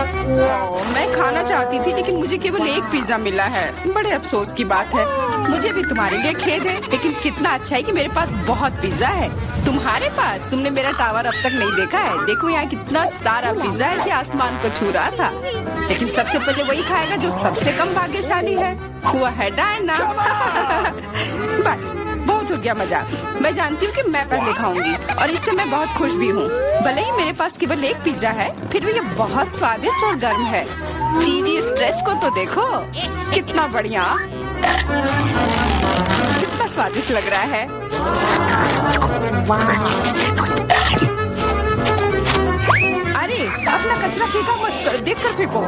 मैं खाना चाहती थी लेकिन मुझे केवल एक पिज्जा मिला है। बड़े अफसोस की बात है। मुझे भी तुम्हारे लिए खेद है, लेकिन कितना अच्छा है कि मेरे पास बहुत पिज्जा है। तुम्हारे पास? तुमने मेरा टावर अब तक नहीं देखा है। देखो यहाँ कितना सारा पिज्जा है कि आसमान को छू रहा था। लेकिन सबसे पहले वही खाएगा जो सबसे कम भाग्यशाली है। वो है डायना। बस बहुत हो गया मजाक। मैं जानती हूँ कि मैं पहले खाऊंगी और इससे मैं बहुत खुश भी हूँ। भले ही मेरे पास केवल एक पिज्जा है, फिर भी ये बहुत स्वादिष्ट और गर्म है। चीजी स्ट्रेच को तो देखो, कितना बढ़िया, कितना स्वादिष्ट लग रहा है। अरे अपना कचरा फेंका मत, देख कर फेंको।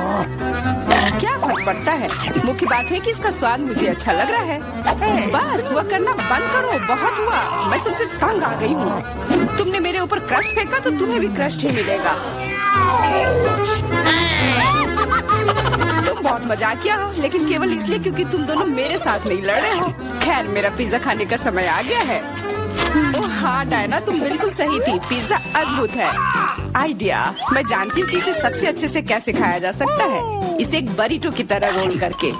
क्या फर्क पड़ता है, मुख्य बात है कि इसका स्वाद मुझे अच्छा लग रहा है। बस वह करना बंद करो, बहुत हुआ। मैं तुमसे तंग आ गई हूँ। तुमने मेरे ऊपर क्रस्ट फेंका तो तुम्हें भी क्रस्ट ही मिलेगा। तुम बहुत मजाकिया हो, लेकिन केवल इसलिए क्योंकि तुम दोनों मेरे साथ नहीं लड़ रहे हो। खैर, मेरा पिज्जा खाने का समय आ गया है। ओह हाँ डायना, तुम बिल्कुल सही थी। पिज्जा अद्भुत है। आइडिया, मैं जानती हूँ कि इसे सबसे अच्छे से कैसे खाया जा सकता है। इसे एक बरीटो की तरह रोल करके।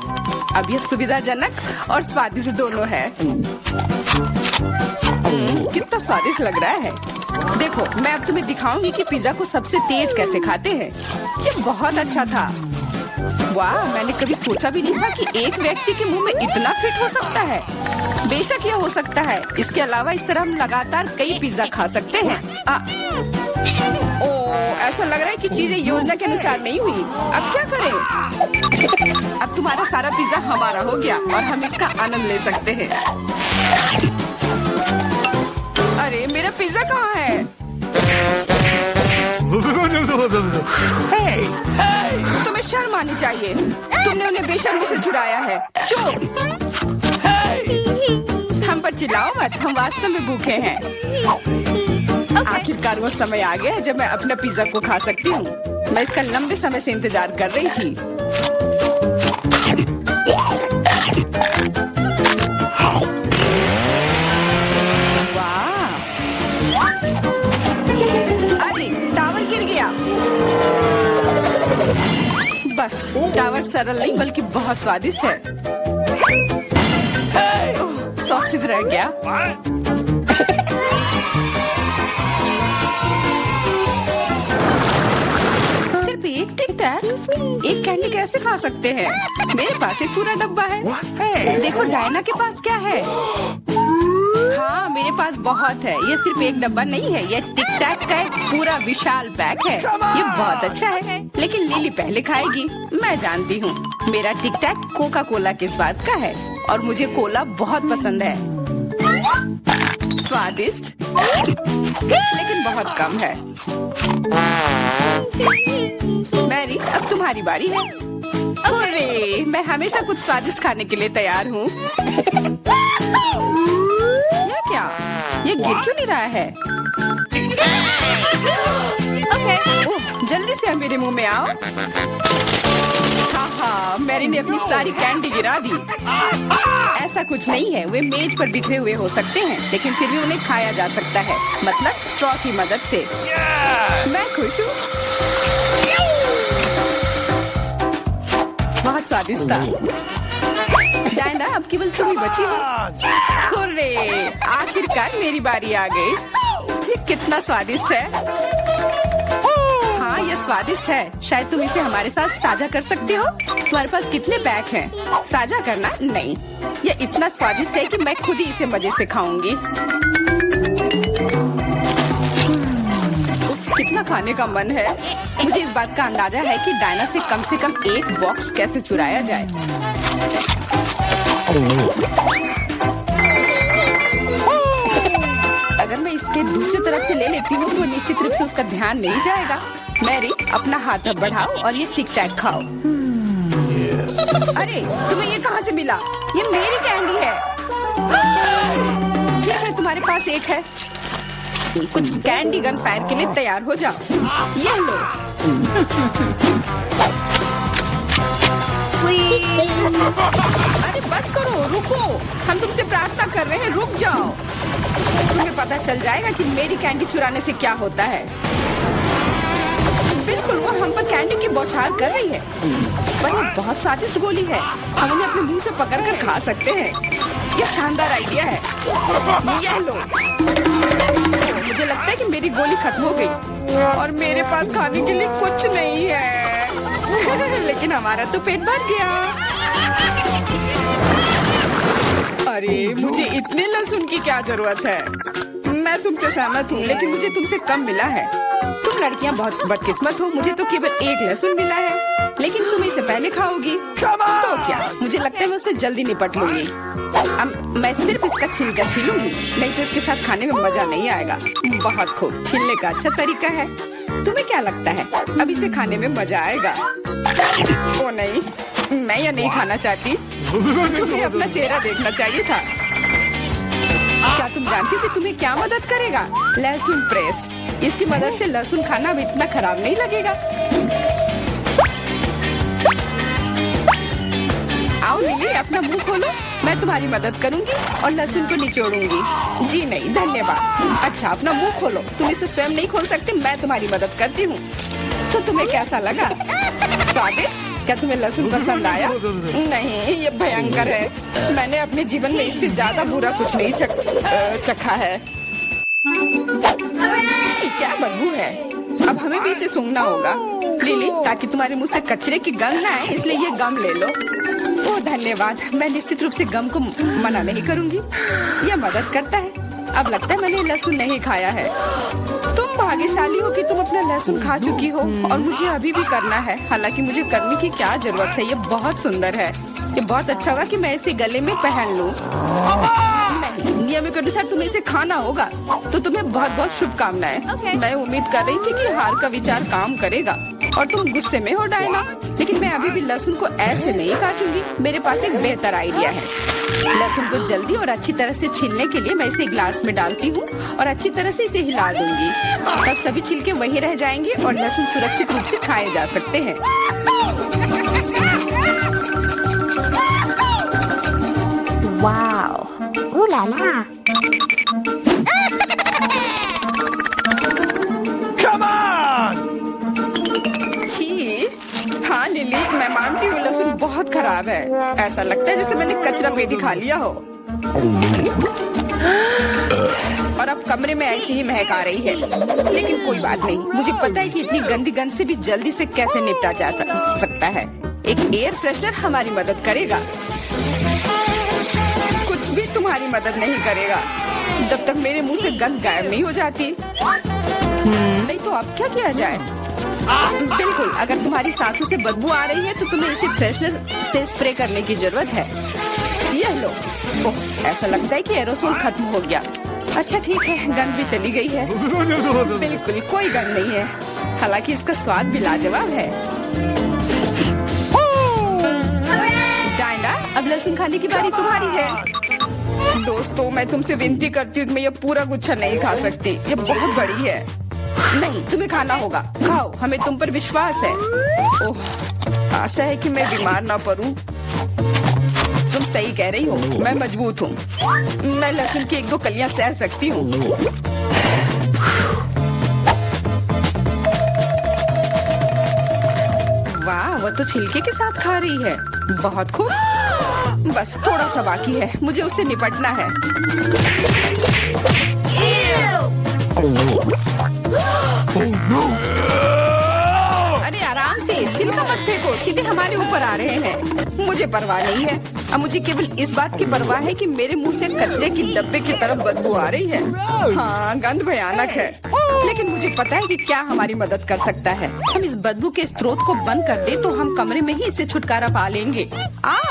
अब यह सुविधाजनक और स्वादिष्ट दोनों है। कितना स्वादिष्ट लग रहा है। देखो, मैं अब तुम्हें दिखाऊंगी कि पिज्जा को सबसे तेज कैसे खाते हैं। ये बहुत अच्छा था। वाह, मैंने कभी सोचा भी नहीं था कि एक व्यक्ति के मुंह में इतना फिट हो सकता है। बेशक यह हो सकता है। इसके अलावा इस तरह हम लगातार कई पिज्जा खा सकते हैं। ऐसा लग रहा है कि चीजें योजना के अनुसार नहीं हुई। अब क्या करें? अब तुम्हारा सारा पिज्जा हमारा हो गया और हम इसका आनंद ले सकते हैं। अरे मेरा पिज्जा कहाँ है? तुम्हें शर्म आनी चाहिए। तुमने उन्हें बेशर्मी से छुड़ाया है। चुप! हम पर चिल्लाओ मत, हम वास्तव में भूखे हैं। आखिरकार वो समय आ गया है जब मैं अपना पिज्जा को खा सकती हूँ। मैं इसका लंबे समय से इंतजार कर रही थी। वाह! अरे टावर गिर गया। बस टावर सरल नहीं बल्कि बहुत स्वादिष्ट है। सॉसेज रह गया। सिर्फ एक टिक टैक, एक कैंडी कैसे खा सकते हैं? मेरे पास एक पूरा डब्बा है। देखो डायना के पास क्या है। हाँ, मेरे पास बहुत है। ये सिर्फ एक डब्बा नहीं है, ये टिक टैक का एक पूरा विशाल पैक है। ये बहुत अच्छा है, लेकिन लिली पहले खाएगी। मैं जानती हूँ, मेरा टिक टैक कोका कोला के स्वाद का है और मुझे कोला बहुत पसंद है। स्वादिष्ट, लेकिन बहुत कम है। मैरी, अब तुम्हारी बारी है। अरे, मैं हमेशा कुछ स्वादिष्ट खाने के लिए तैयार हूँ। क्या? ये गिर क्यों नहीं रहा है? ओह, जल्दी से मेरे मुंह में आओ। हाँ, मैरी ने अपनी सारी कैंडी गिरा दी। ऐसा कुछ नहीं है, वे मेज पर बिखरे हुए हो सकते हैं, लेकिन फिर भी उन्हें खाया जा सकता है, मतलब स्ट्रॉ की मदद से। मैं खुश हूँ। बहुत स्वादिष्ट था। डायना, अब केवल तुम ही बची हो। हुर्रे, आखिरकार मेरी बारी आ गई। ये कितना स्वादिष्ट है। हाँ, ये स्वादिष्ट है। शायद तुम इसे हमारे साथ साझा कर सकते हो। तुम्हारे पास कितने पैक हैं? साझा करना नहीं। ये इतना स्वादिष्ट है कि मैं खुद ही इसे मजे से खाऊंगी। कितना खाने का मन है। मुझे इस बात का अंदाजा है कि डायना से कम एक बॉक्स कैसे चुराया जाए। अगर मैं इसके दूसरी तरफ से ले लेती हूँ तो निश्चित रूप से उसका ध्यान नहीं जाएगा। मैरी, अपना हाथ अब बढ़ाओ और ये टिक टैक खाओ। अरे, तुम्हें ये कहाँ से मिला? ये मेरी कैंडी है। ठीक है, तुम्हारे पास एक है। कुछ कैंडी गन फायर के लिए तैयार हो जाओ। ये लो। अरे बस करो, रुको। हम तुमसे प्रार्थना कर रहे हैं, रुक जाओ। तुम्हें पता चल जाएगा कि मेरी कैंडी चुराने से क्या होता है। बिल्कुल, वो हम पर कैंडी की बौछार कर रही है, पर ये बहुत स्वादिष्ट गोली है। हम उन्हें अपने मुंह से पकड़कर खा सकते हैं। ये शानदार आइडिया है। ये लो। मुझे लगता है कि मेरी गोली खत्म हो गई और मेरे पास खाने के लिए कुछ नहीं है। लेकिन हमारा तो पेट भर गया। अरे मुझे इतने लहसुन की क्या जरूरत है? मैं तुमसे सहमत हूँ, लेकिन मुझे तुमसे कम मिला है। तुम लड़कियाँ बहुत बदकिस्मत हो। मुझे तो केवल 1 लहसुन मिला है, लेकिन तुम इसे पहले खाओगी तो क्या? मुझे लगता है मैं उससे जल्दी निपट लूंगी। अब मैं सिर्फ इसका छिलका छीलूंगी, नहीं तो इसके साथ खाने में मजा नहीं आएगा। बहुत खूब, छीलने का अच्छा तरीका है। तुम्हें क्या लगता है अब इसे खाने में मजा आएगा? ओ नहीं, मैं यह नहीं खाना चाहती। तुम्हें अपना चेहरा देखना चाहिए था। क्या तुम जानती हो कि तुम्हें क्या मदद करेगा? लहसुन प्रेस। इसकी मदद से लहसुन खाना अब इतना खराब नहीं लगेगा। आओ लिली, अपना मुंह खोलो। मैं तुम्हारी मदद करूंगी और लहसुन को निचोड़ूंगी। जी नहीं, धन्यवाद। अच्छा, अपना मुंह खोलो। तुम इसे स्वयं नहीं खोल सकते, मैं तुम्हारी मदद करती हूँ। तो तुम्हें कैसा लगा? स्वादिष्ट? क्या तुम्हें लहसुन पसंद आया? नहीं, ये भयंकर है। मैंने अपने जीवन में इससे ज्यादा बुरा कुछ नहीं चखा है। क्या बदबू है। अब हमें भी इसे सूंघना होगा लिली, ताकि तुम्हारे मुंह से कचरे की गंध ना आए। इसलिए ये गम ले लो। ओह धन्यवाद। मैं निश्चित रूप से गम को मना नहीं करूंगी। यह मदद करता है। अब लगता है मैंने लहसुन नहीं खाया है। तुम भाग्यशाली हो कि तुम अपना लहसुन खा चुकी हो, और मुझे अभी भी करना है। हालांकि मुझे करने की क्या जरूरत है? ये बहुत सुंदर है। ये बहुत अच्छा होगा कि मैं इसे गले में पहन लूं। नहीं, नियम के अनुसार तुम्हें इसे खाना होगा। तो तुम्हें बहुत बहुत शुभकामनाएं। मैं उम्मीद कर रही थी कि हार का विचार काम करेगा और तुम गुस्से में हो डायना, लेकिन मैं अभी भी लहसुन को ऐसे नहीं काटूंगी। मेरे पास एक बेहतर आइडिया है। लहसुन को जल्दी और अच्छी तरह से छीलने के लिए मैं इसे ग्लास में डालती हूँ और अच्छी तरह से इसे हिला दूंगी। तब सभी छिलके वहीं रह जाएंगे और लहसुन सुरक्षित रूप से खाए जा सकते हैं। Wow, ooh la la। Come on! हाँ लिली, मैं मानती हूँ लहसुन बहुत खराब है। ऐसा लगता है जैसे मैंने कचरा पेटी खा लिया हो। और अब कमरे में ऐसी ही महक आ रही है। लेकिन कोई बात नहीं, मुझे पता है कि इतनी गंदी गंध से भी जल्दी से कैसे निपटा जा सकता है। एक एयर फ्रेशनर हमारी मदद करेगा। कुछ भी तुम्हारी मदद नहीं करेगा जब तक मेरे मुंह से गंध गायब नहीं हो जाती। नहीं तो अब क्या किया जाए? बिल्कुल, अगर तुम्हारी सांसों से बदबू आ रही है तो तुम्हें इसे फ्रेशनर से स्प्रे करने की जरूरत है। यह लो। ओह, ऐसा लगता है कि एरोसोल खत्म हो गया। अच्छा ठीक है, गंध भी चली गई है। बिल्कुल कोई गंध नहीं है। हालांकि इसका स्वाद भी लाजवाब है। डायना, अब लहसुन खाने की बारी तुम्हारी है। दोस्तों, मैं तुमसे विनती करती हूँ कि मैं ये पूरा गुच्छा नहीं खा सकती। ये बहुत बड़ी है। नहीं, तुम्हें खाना होगा। खाओ, हमें तुम पर विश्वास है। ओह, आशा है कि मैं बीमार ना पड़ूं। तुम सही कह रही हो, मैं मजबूत हूँ। मैं लहसुन की 1-2 कलियां सह सकती हूँ। वाह, वो तो छिलके के साथ खा रही है। बहुत खूब। बस थोड़ा सा बाकी है, मुझे उससे निपटना है। अरे आराम से, छिलका मत फेंको, सीधे हमारे ऊपर आ रहे हैं। मुझे परवाह नहीं है। अब मुझे केवल इस बात की परवाह है कि मेरे मुंह से कचरे की डब्बे की तरफ बदबू आ रही है। हाँ, गंध भयानक है, लेकिन मुझे पता है कि क्या हमारी मदद कर सकता है। हम इस बदबू के स्रोत को बंद कर दे तो हम कमरे में ही इससे छुटकारा पा लेंगे।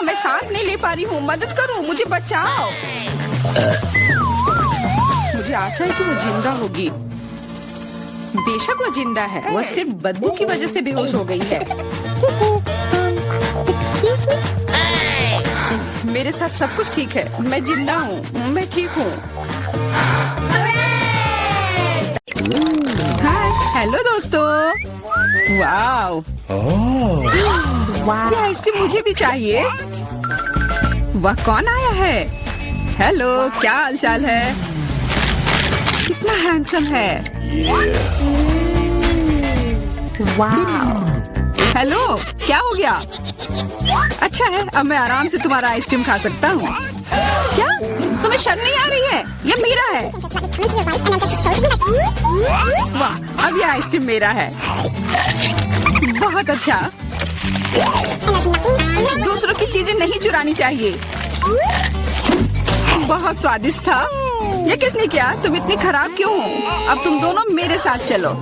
मैं सांस नहीं ले पा रही हूँ, मदद करो, मुझे बचाओ। मुझे आशा है कि वो जिंदा होगी। बेशक वो जिंदा है, वो सिर्फ बदबू की वजह से बेहोश हो गई है। मेरे साथ सब कुछ ठीक है, मैं जिंदा हूँ, मैं ठीक हूँ। हाय, हेलो दोस्तों। वाओ, ये आइसक्रीम मुझे भी चाहिए। वह कौन आया है? हेलो, क्या हालचाल है? कितना हैंडसम है। Wow. हेलो, क्या हो गया? अच्छा है, अब मैं आराम से तुम्हारा आइसक्रीम खा सकता हूँ। क्या? तुम्हें शर्म नहीं आ रही है? ये मेरा है। वाह, अब ये आइसक्रीम मेरा है। बहुत अच्छा। दूसरों की चीजें नहीं चुरानी चाहिए। बहुत स्वादिष्ट था। ये किसने किया? तुम इतनी खराब क्यों हो? अब तुम दोनों मेरे साथ चलो।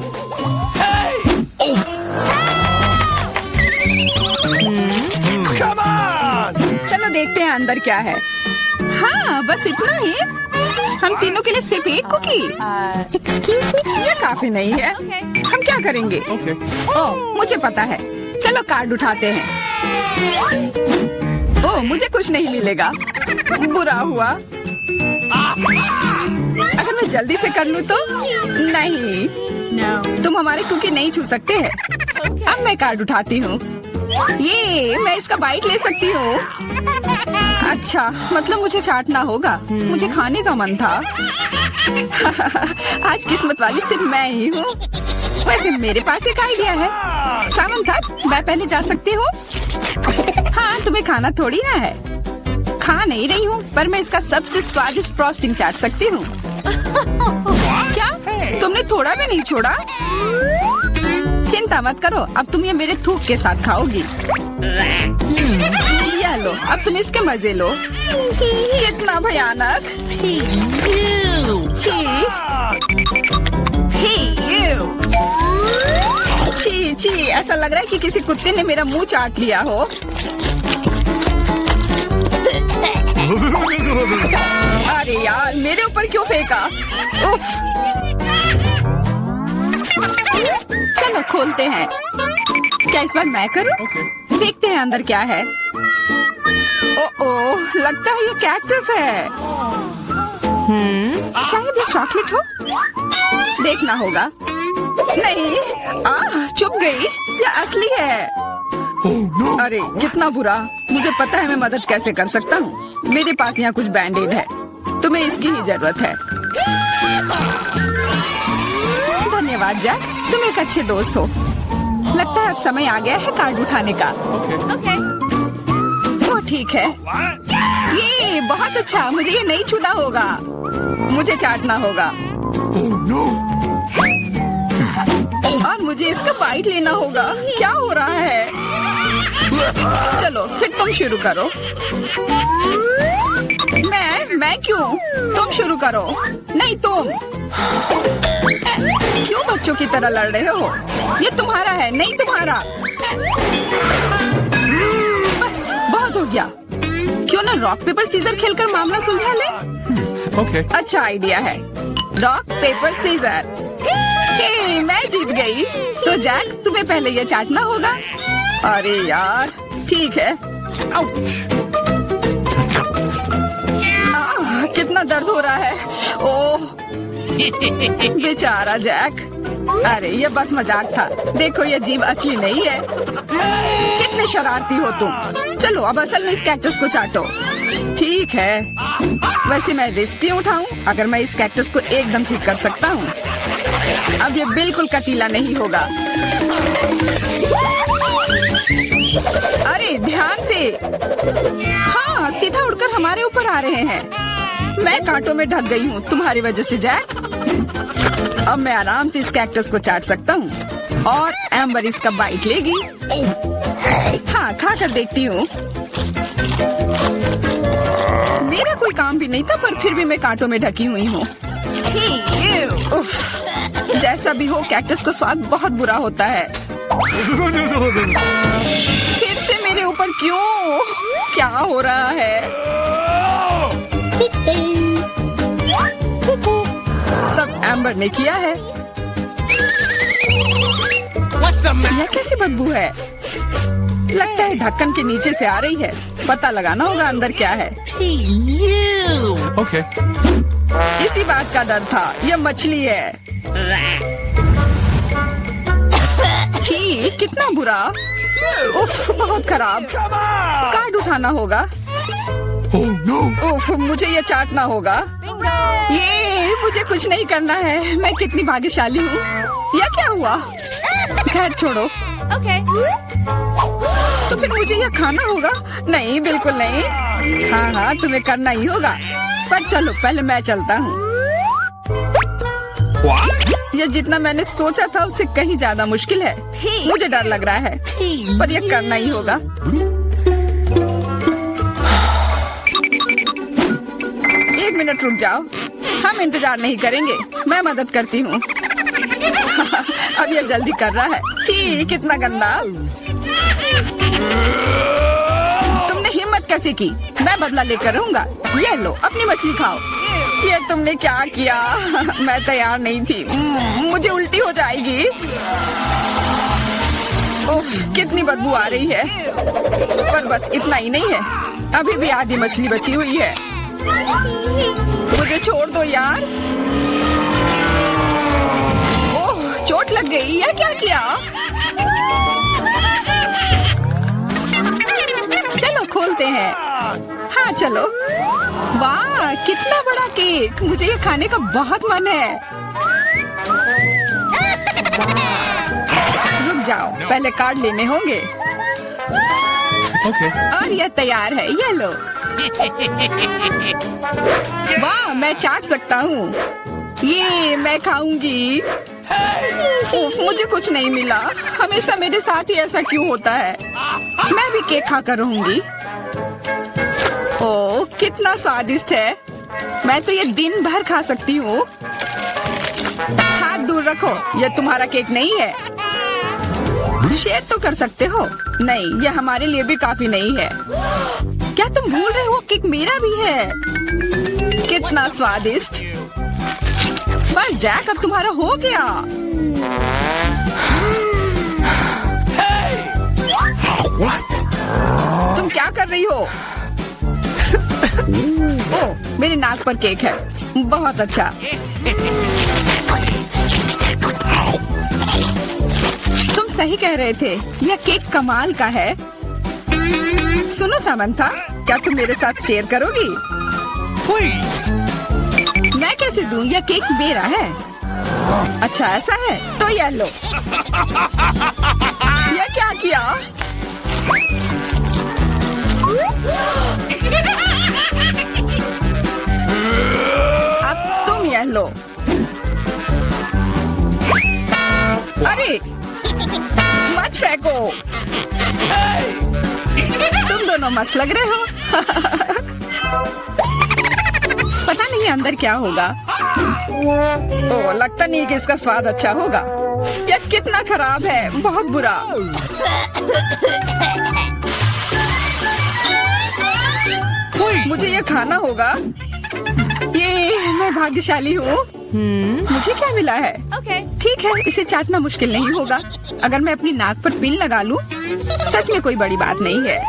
Come on! चलो देखते हैं अंदर क्या है। हाँ, बस इतना ही। हम तीनों के लिए सिर्फ एक कुकी। Excuse me? ये काफी नहीं है। हम क्या करेंगे? Okay. ओह, मुझे पता है। चलो कार्ड उठाते हैं। ओह, मुझे कुछ नहीं मिलेगा। बुरा हुआ। अगर मैं जल्दी से कर लूँ तो? नहीं। No. तुम हमारे कुकी नहीं छू सकते हैं। अब मैं कार्ड उठाती हूँ। ये मैं इसका बाइट ले सकती हूँ। अच्छा, मतलब मुझे चाटना होगा। मुझे खाने का मन था। आज किस्मत वाली सिर्फ मैं ही हूँ। वैसे मेरे पास एक आइडिया है। सामंथा, मैं पहले जा सकती हूँ? हाँ, तुम्हें खाना थोड़ी ना है। खा नहीं रही हूँ, पर मैं इसका सबसे स्वादिष्ट फ्रॉस्टिंग चाट सकती हूँ। क्या? तुमने थोड़ा भी नहीं छोड़ा? चिंता मत करो, अब तुम ये मेरे थूक के साथ खाओगी। या लो, अब तुम इसके मजे लो। कितना भयानक। छी। छी छी, ऐसा लग रहा है कि किसी कुत्ते ने मेरा मुंह चाट लिया हो। अरे यार, मेरे ऊपर क्यों फेंका? उफ। चलो खोलते हैं। क्या इस बार मैं करूं? Okay. देखते हैं अंदर क्या है। ओह, लगता है ये कैक्टस है। शायद ये चॉकलेट हो। देखना होगा। नहीं, चुप गई। ये असली है। Oh no! अरे कितना बुरा। मुझे पता है मैं मदद कैसे कर सकता हूँ। मेरे पास यहाँ कुछ बैंडेड है। तुम्हें इसकी ही जरूरत है। धन्यवाद जैक, तुम एक अच्छे दोस्त हो। लगता है अब समय आ गया है कार्ड उठाने का। Okay. तो ठीक है। ये बहुत अच्छा। मुझे ये नहीं छूना होगा। मुझे चाटना होगा Oh no! और मुझे इसका बाइट लेना होगा। क्या हो रहा है? चलो फिर तुम शुरू करो। मैं क्यों? तुम शुरू करो। नहीं तुम। क्यों बच्चों की तरह लड़ रहे हो? ये तुम्हारा है, नहीं तुम्हारा। बस बहुत हो गया। क्यों ना रॉक पेपर सीजर खेलकर मामला सुलझा ले? Okay. अच्छा आइडिया है। Rock paper scissor. हे, मैं जीत गई। तो जैक, तुम्हें पहले ये चाटना होगा। अरे यार, ठीक है। कितना दर्द हो रहा है। ओह, बेचारा जैक। अरे ये बस मजाक था। देखो ये जीभ असली नहीं है। कितने शरारती हो तुम। चलो अब असल में इस कैक्टस को चाटो। ठीक है। वैसे मैं रिस्क क्यों उठाऊं? अगर मैं इस कैक्टस को एकदम ठीक कर सकता हूँ। अब ये बिल्कुल कटीला नहीं होगा। अरे ध्यान से। हाँ, सीधा उड़कर हमारे ऊपर आ रहे हैं। मैं कांटों में ढक गई हूँ तुम्हारी वजह से जैक। अब मैं आराम से इस कैक्टस को चाट सकता हूँ और एम्बर इसका बाइट लेगी। हाँ, खा कर देखती हूँ। मेरा कोई काम भी नहीं था, पर फिर भी मैं कांटों में ढकी हुई हूँ। उफ, जैसा भी हो, कैक्टस का स्वाद बहुत बुरा होता है। फिर से मेरे ऊपर क्यों? क्या हो रहा है? सब एम्बर ने किया है। यह कैसी बदबू है? लगता है ढक्कन के नीचे से आ रही है। पता लगाना होगा अंदर क्या है। Okay. इसी बात का डर था। यह मछली है। छी, कितना बुरा। उफ, बहुत खराब। कार्ड उठाना होगा। Oh no! उफ, मुझे ये चाटना होगा। ये मुझे कुछ नहीं करना है। मैं कितनी भाग्यशाली हूँ। यह क्या हुआ? खैर छोड़ो। Okay. तो फिर मुझे यह खाना होगा? नहीं, बिल्कुल नहीं। हाँ हाँ, तुम्हें करना ही होगा। पर चलो, पहले मैं चलता हूँ। यह जितना मैंने सोचा था उससे कहीं ज्यादा मुश्किल है। मुझे डर लग रहा है, पर यह करना ही होगा। एक मिनट रुक जाओ, हम इंतजार नहीं करेंगे। मैं मदद करती हूँ। अब यह जल्दी कर रहा है। छी, कितना गंदा। तुमने हिम्मत कैसे की? मैं बदला लेकर रहूंगा। ये लो, अपनी मछली खाओ। ये तुमने क्या किया? मैं तैयार नहीं थी। मुझे उल्टी हो जाएगी। उफ, कितनी बदबू आ रही है। पर बस इतना ही नहीं है, अभी भी आधी मछली बची हुई है। मुझे छोड़ दो यार। ओह, चोट लग गई। यह क्या किया? चलो खोलते हैं। हाँ चलो। वाह, कितना बड़ा केक। मुझे ये खाने का बहुत मन है। रुक जाओ, पहले कार्ड लेने होंगे। Okay. और यह तैयार है, ये लो। वाह, मैं चाट सकता हूँ। ये मैं खाऊंगी। उफ, मुझे कुछ नहीं मिला। हमेशा मेरे साथ ही ऐसा क्यों होता है? मैं भी केक खाकर रहूंगी। ओह, कितना स्वादिष्ट है। मैं तो ये दिन भर खा सकती हूँ। हाथ दूर रखो, यह तुम्हारा केक नहीं है। शेयर तो कर सकते हो। नहीं, यह हमारे लिए भी काफी नहीं है। क्या तुम भूल रहे हो, केक मेरा भी है। कितना स्वादिष्ट। बस जैक, अब तुम्हारा हो गया। What? तुम क्या कर रही हो? ओह, मेरे नाक पर केक है। बहुत अच्छा। तुम सही कह रहे थे, यह केक कमाल का है। सुनो सामंथा, क्या तुम मेरे साथ शेयर करोगी? Please. मैं कैसे दूं? यह केक मेरा है। अच्छा ऐसा है, तो यह लो। यह क्या किया? अब तुम यह लो। अरे, मत फेंको। तुम दोनों मस्त लग रहे हो। पता नहीं अंदर क्या होगा। ओह, लगता नहीं कि इसका स्वाद अच्छा होगा। यह कितना खराब है, बहुत बुरा। मुझे ये खाना होगा। ये मैं भाग्यशाली हूँ। मुझे क्या मिला है? Okay. ठीक है, इसे चाटना मुश्किल नहीं होगा। अगर मैं अपनी नाक पर पिन लगा लूं, सच में कोई बड़ी बात नहीं है।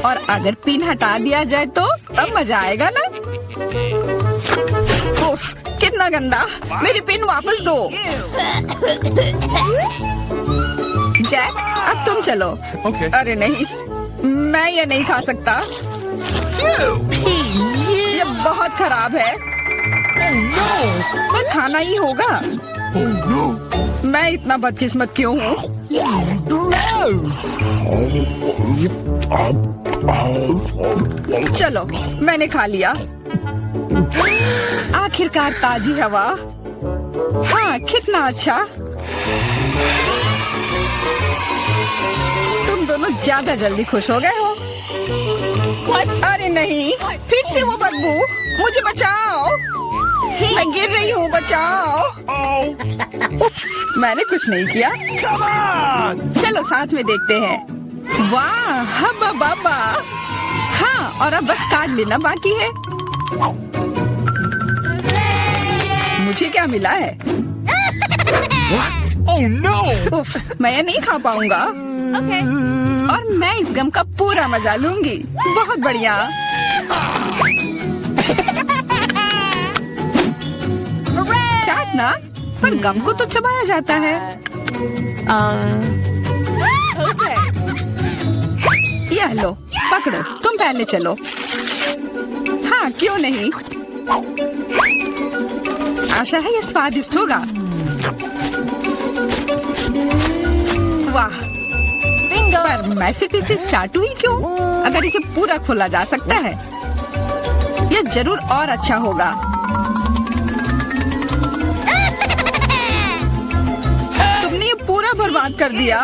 और अगर पिन हटा दिया जाए तो तब मजा आएगा ना। उफ, कितना गंदा। मेरी पिन वापस दो। जैक, अब तुम चलो। Okay. अरे नहीं, मैं ये नहीं खा सकता। ये बहुत खराब है। पर खाना ही होगा। Oh no. मैं इतना बदकिस्मत क्यों हूँ? चलो, मैंने खा लिया। आखिरकार ताजी हवा। हाँ, कितना अच्छा। तुम दोनों ज्यादा जल्दी खुश हो गए हो। अरे नहीं, फिर से वो बदबू। मुझे बचाओ, मैं गिर रही हूँ, बचाओ। उप्स, मैंने कुछ नहीं किया। Come on. चलो साथ में देखते हैं। वाह, हब्बा बाबा। हाँ, और अब बस कार्ड लेना बाकी है। मुझे क्या मिला है? What? Oh no. उफ, मैं ये नहीं खा पाऊंगा। Okay. और मैं इस गम का पूरा मजा लूंगी। बहुत बढ़िया। चाटना, पर गम को तो चबाया जाता है। Okay. यह लो, पकड़ो, तुम पहले चलो। हाँ, क्यों नहीं। आशा है ये स्वादिष्ट होगा। वाह, पर मैं सिर्फ इसे चाटू ही क्यों? अगर इसे पूरा खोला जा सकता है, यह जरूर और अच्छा होगा। तुमने ये पूरा बर्बाद कर दिया।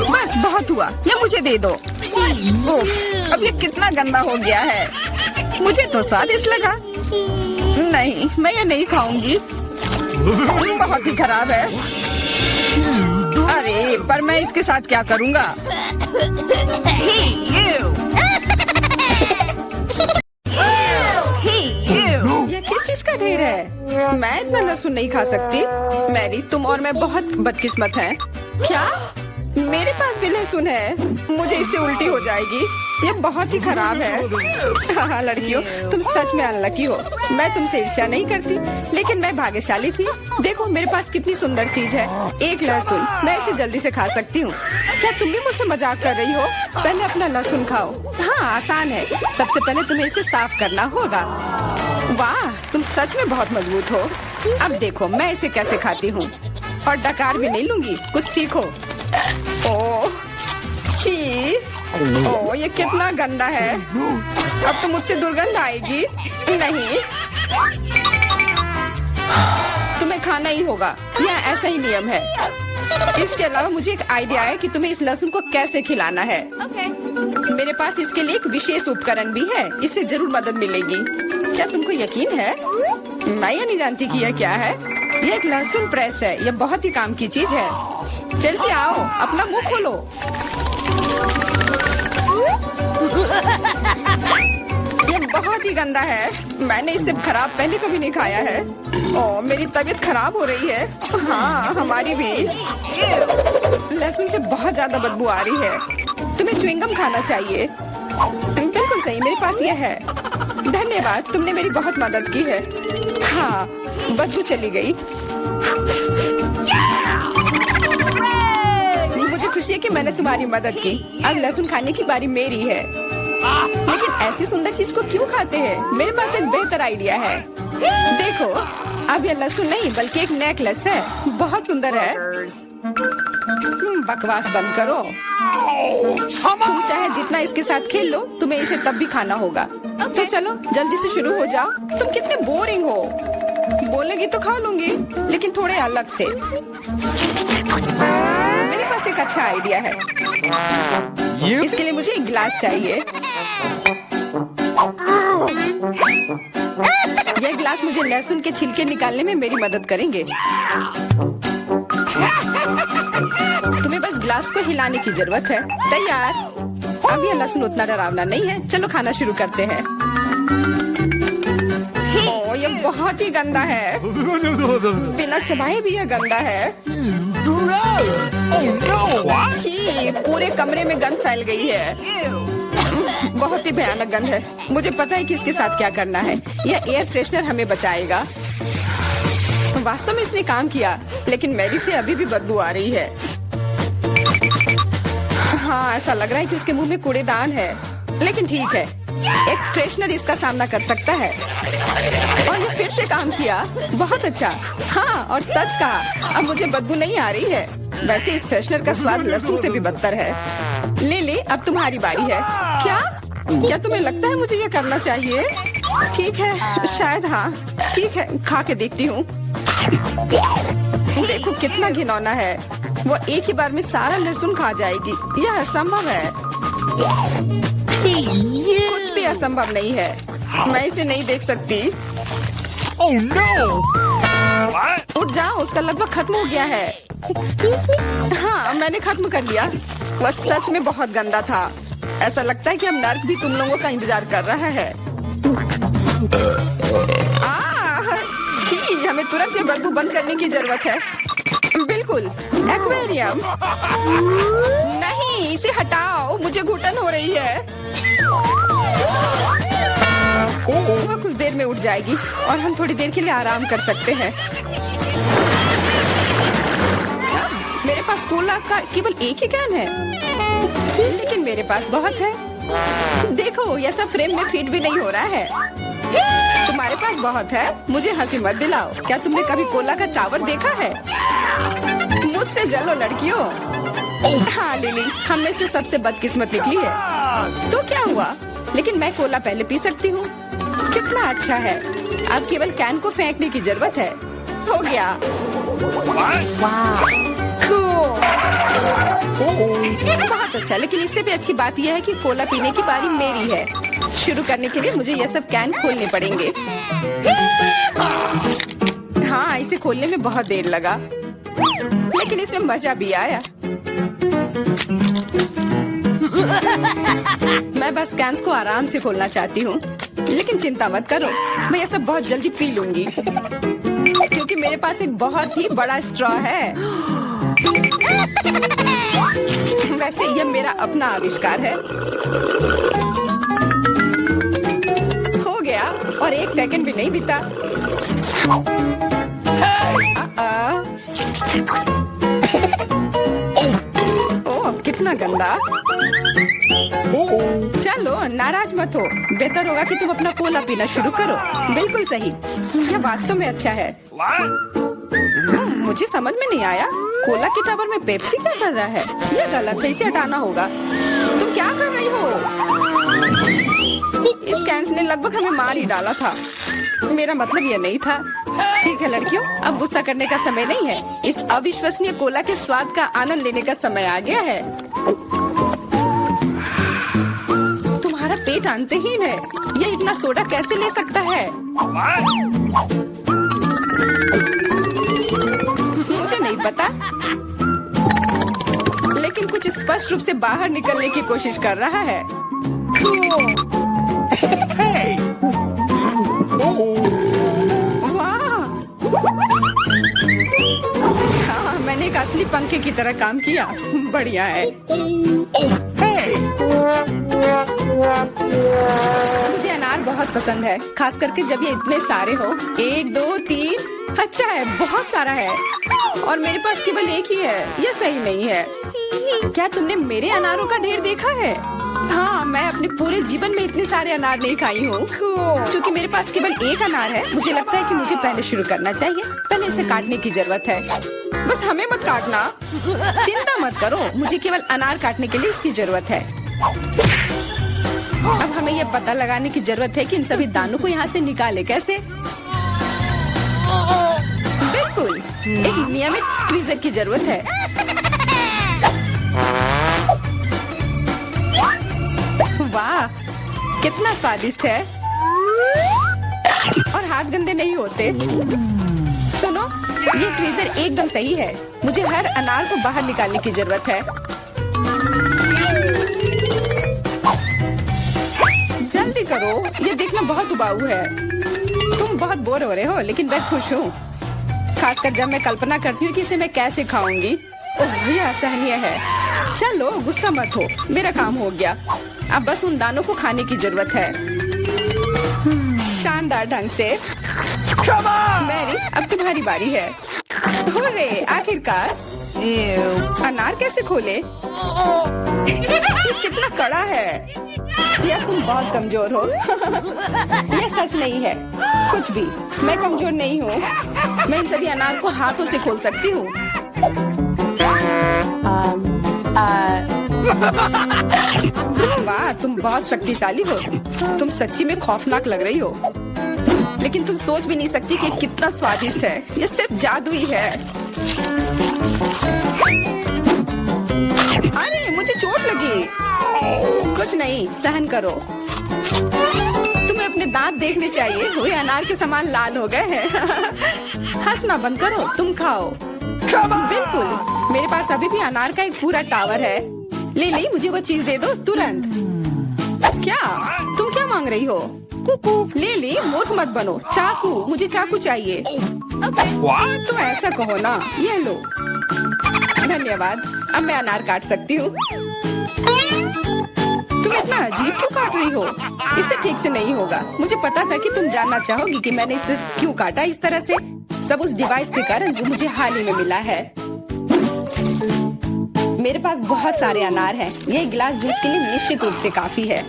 बस बहुत हुआ, ये मुझे दे दो। उफ, अब ये कितना गंदा हो गया है। मुझे तो स्वादिष्ट लगा। नहीं, मैं ये नहीं खाऊंगी। बहुत ही खराब है। अरे, पर मैं इसके साथ क्या करूंगा? ये किस चीज का ढेर है? मैं इतना लहसुन नहीं खा सकती। मैरी, तुम और मैं बहुत बदकिस्मत हैं। क्या? मेरे पास भी लहसुन है। मुझे इससे उल्टी हो जाएगी। ये बहुत ही खराब है। हाँ लड़कियों, तुम सच में अनलकी हो। मैं तुमसे ईर्ष्या नहीं करती, लेकिन मैं भाग्यशाली थी। देखो मेरे पास कितनी सुंदर चीज है, एक लहसुन। मैं इसे जल्दी से खा सकती हूँ। क्या तुम भी मुझसे मजाक कर रही हो? पहले अपना लहसुन खाओ। हाँ आसान है। सबसे पहले तुम्हें इसे साफ करना होगा। वाह, तुम सच में बहुत मजबूत हो। अब देखो मैं इसे कैसे खाती हूँ। और डकार भी नहीं लूंगी, कुछ सीखो। ओह छी, ओह ये कितना गंदा है। अब तो मुझसे दुर्गंध आएगी। नहीं, तुम्हें खाना ही होगा, यह ऐसा ही नियम है। इसके अलावा मुझे एक आइडिया है कि तुम्हें इस लहसुन को कैसे खिलाना है। मेरे पास इसके लिए एक विशेष उपकरण भी है, इससे जरूर मदद मिलेगी। क्या तुमको यकीन है? मैं ये नहीं जानती कि यह क्या है। यह एक लहसुन प्रेस है। यह बहुत ही काम की चीज है। जल्दी आओ, अपना मुंह खोलो। ये बहुत ही गंदा है। मैंने इससे खराब पहले कभी नहीं खाया है। ओह, मेरी तबीयत खराब हो रही है। हाँ, हमारी भी। लहसुन से बहुत ज्यादा बदबू आ रही है। तुम्हें च्युइंगम खाना चाहिए। बिल्कुल सही, मेरे पास यह है। धन्यवाद, तुमने मेरी बहुत मदद की है। हाँ, बदबू चली गई। मुझे खुशी है कि मैंने तुम्हारी मदद की। अब लहसुन खाने की बारी मेरी है। लेकिन ऐसी सुंदर चीज को क्यों खाते हैं? मेरे पास एक बेहतर आइडिया है। देखो, अब यह लहसुन नहीं बल्कि एक नेकलेस है। बहुत सुंदर है। बकवास बंद करो। तुम चाहे जितना इसके साथ खेल लो, तुम्हें इसे तब भी खाना होगा। तो चलो जल्दी से शुरू हो जाओ। तुम कितने बोरिंग हो। बोलेगी तो खा लूंगी, लेकिन थोड़े अलग से। मेरे पास एक अच्छा आइडिया है। इसके लिए मुझे एक गिलास चाहिए। यह गिलास मुझे लहसुन के छिलके निकालने में मेरी मदद करेंगे। तुम्हें बस गिलास को हिलाने की जरूरत है। तैयार। अब यह लहसुन उतना डरावना नहीं है। चलो खाना शुरू करते हैं। ओह, यह बहुत ही गंदा है। बिना चबाए भी यह गंदा है। छी, पूरे कमरे में गंध फैल गई है। बहुत ही भयानक गंध है। मुझे पता है कि इसके साथ क्या करना है। यह एयर फ्रेशनर हमें बचाएगा। वास्तव में इसने काम किया, लेकिन मैरी से अभी भी बदबू आ रही है। हाँ, ऐसा लग रहा है कि उसके मुंह में कूड़ेदान है, लेकिन ठीक है, एक फ्रेशनर इसका सामना कर सकता है। और ये फिर से काम किया। बहुत अच्छा। हाँ, और सच कहा, अब मुझे बदबू नहीं आ रही है। वैसे इस फ्रेशनर का स्वाद लहसुन से भी बदतर है। ले, अब तुम्हारी बारी है। क्या तुम्हें लगता है मुझे ये करना चाहिए? ठीक है, शायद हाँ। ठीक है, खा के देखती हूँ। देखो कितना घिनौना है। वो एक ही बार में सारा लहसुन खा जाएगी। यह असंभव है। कुछ भी असंभव नहीं है। मैं इसे नहीं देख सकती। Oh no! What? उठ जाओ, उसका लगभग खत्म हो गया है। हाँ, मैंने खत्म कर लिया। वह सच में बहुत गंदा था। ऐसा लगता है कि अब नर्क भी तुम लोगों का इंतजार कर रहा है। छी, हमें तुरंत ये बदबू बंद करने की जरूरत है। बिल्कुल, एक्वेरियम। नहीं, इसे हटाओ, मुझे घुटन हो रही है। वह कुछ देर में उठ जाएगी और हम थोड़ी देर के लिए आराम कर सकते हैं। मेरे पास कोला का केवल एक ही कैन है, लेकिन मेरे पास बहुत है। देखो, यह सब फ्रेम में फिट भी नहीं हो रहा है। तुम तुम्हारे पास बहुत है, मुझे हंसी मत दिलाओ। क्या तुमने कभी कोला का टावर देखा है? मुझसे जलो लड़कियों। हाँ लिली, हम में से सबसे बदकिस्मत निकली है। तो क्या हुआ? लेकिन मैं कोला पहले पी सकती हूँ। कितना अच्छा है। अब केवल कैन को फेंकने की जरूरत है। हो गया। Wow. Cool. बहुत अच्छा, लेकिन इससे भी अच्छी बात यह है कि कोला पीने की बारी मेरी है। शुरू करने के लिए मुझे यह सब कैन खोलने पड़ेंगे। हाँ, इसे खोलने में बहुत देर लगा, लेकिन इसमें मजा भी आया। मैं बस कैंस को आराम से खोलना चाहती हूँ, लेकिन चिंता मत करो, मैं यह सब बहुत जल्दी पी लूंगी, क्योंकि मेरे पास एक बहुत ही बड़ा स्ट्रॉ है। वैसे यह मेरा अपना आविष्कार है। हो गया, और 1 सेकंड भी नहीं बीता। ओह, कितना गंदा। चलो नाराज मत हो, बेहतर होगा कि तुम अपना कोला पीना शुरू करो। बिल्कुल सही, यह वास्तव में अच्छा है। मुझे समझ में नहीं आया, कोला के टावर में पेप्सी क्या कर रहा है? यह गलत है, इसे हटाना होगा। तुम क्या कर रही हो? इस कैंस ने लगभग हमें मार ही डाला था। मेरा मतलब यह नहीं था। ठीक है लड़कियों, अब गुस्सा करने का समय नहीं है। इस अविश्वसनीय कोला के स्वाद का आनंद लेने का समय आ गया है। तुम्हारा पेट अंतहीन है, यह इतना सोडा कैसे ले सकता है? मुझे नहीं पता, लेकिन कुछ स्पष्ट रूप से बाहर निकलने की कोशिश कर रहा है। वाह! हाँ, मैंने एक असली पंखे की तरह काम किया। बढ़िया है। मुझे अनार बहुत पसंद है, खास करके जब ये इतने सारे हो। 1 2 3, अच्छा है, बहुत सारा है, और मेरे पास केवल एक ही है। यह सही नहीं है। क्या तुमने मेरे अनारों का ढेर देखा है? हाँ, मैं अपने पूरे जीवन में इतने सारे अनार नहीं खाई हूँ। क्योंकि मेरे पास केवल एक अनार है, मुझे लगता है कि मुझे पहले शुरू करना चाहिए। पहले इसे काटने की जरूरत है। बस हमें मत काटना। चिंता मत करो, मुझे केवल अनार काटने के लिए इसकी जरूरत है। अब हमें यह पता लगाने की जरूरत है कि इन सभी दानों को यहाँ से निकाले कैसे। बिल्कुल, एक नियमित ट्वीजर की जरूरत है। वाह, कितना स्वादिष्ट है, और हाथ गंदे नहीं होते। सुनो, ये ट्वीजर एकदम सही है। मुझे हर अनार को बाहर निकालने की जरूरत है। जल्दी करो, ये देखना बहुत उबाऊ है। तुम बहुत बोर हो रहे हो, लेकिन मैं खुश हूँ, खासकर जब मैं कल्पना करती हूँ कि इसे मैं कैसे खाऊंगी। ओह, यह असहनीय है। चलो गुस्सा मत हो, मेरा काम हो गया। अब बस उन दानों को खाने की जरूरत है, शानदार ढंग से। मैरी, अब तुम्हारी बारी है। होरे, आखिरकार। अनार कैसे खोले? ये कितना कड़ा है। या तुम बहुत कमजोर हो। यह सच नहीं है, कुछ भी। मैं कमजोर नहीं हूँ, मैं इन सभी अनार को हाथों से खोल सकती हूँ। वाह, तुम बहुत शक्तिशाली हो। तुम सच्ची में खौफनाक लग रही हो, लेकिन तुम सोच भी नहीं सकती कि कितना स्वादिष्ट है। ये सिर्फ जादू ही है। अरे, मुझे चोट लगी। कुछ नहीं, सहन करो। तुम्हें अपने दांत देखने चाहिए, वे अनार के समान लाल हो गए हैं। हंसना बंद करो, तुम खाओ। बिल्कुल, मेरे पास अभी भी अनार का एक पूरा टावर है। लिली, मुझे वो चीज दे दो तुरंत। क्या तुम क्या मांग रही हो? लिली, मूर्ख मत बनो। चाकू, मुझे चाकू चाहिए। तो ऐसा कहो ना। ये लो। धन्यवाद, अब मैं अनार काट सकती हूँ। तुम इतना अजीब क्यों काट रही हो? इससे ठीक से नहीं होगा। मुझे पता था कि तुम जानना चाहोगी कि मैंने इसे क्यों काटा इस तरह से। सब उस डिवाइस के कारण जो मुझे हाल ही में मिला है। मेरे पास बहुत सारे अनार हैं। ये गिलास जूस के लिए निश्चित रूप से काफी है।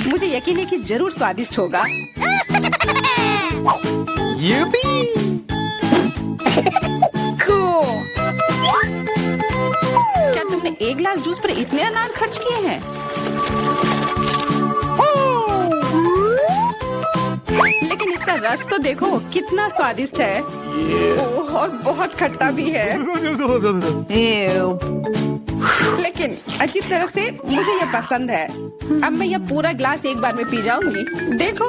मुझे यकीन है कि जरूर स्वादिष्ट होगा। Yippee! Cool. क्या तुमने एक गिलास जूस पर इतने अनार खर्च किए हैं? लेकिन इसका रस तो देखो कितना स्वादिष्ट है। ओह, और बहुत खट्टा भी है। Ew. लेकिन अजीब तरह से मुझे ये पसंद है। अब मैं यह पूरा ग्लास एक बार में पी जाऊंगी। देखो,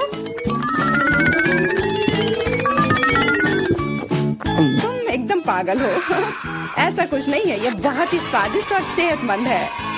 तुम एकदम पागल हो। ऐसा कुछ नहीं है, यह बहुत ही स्वादिष्ट और सेहतमंद है।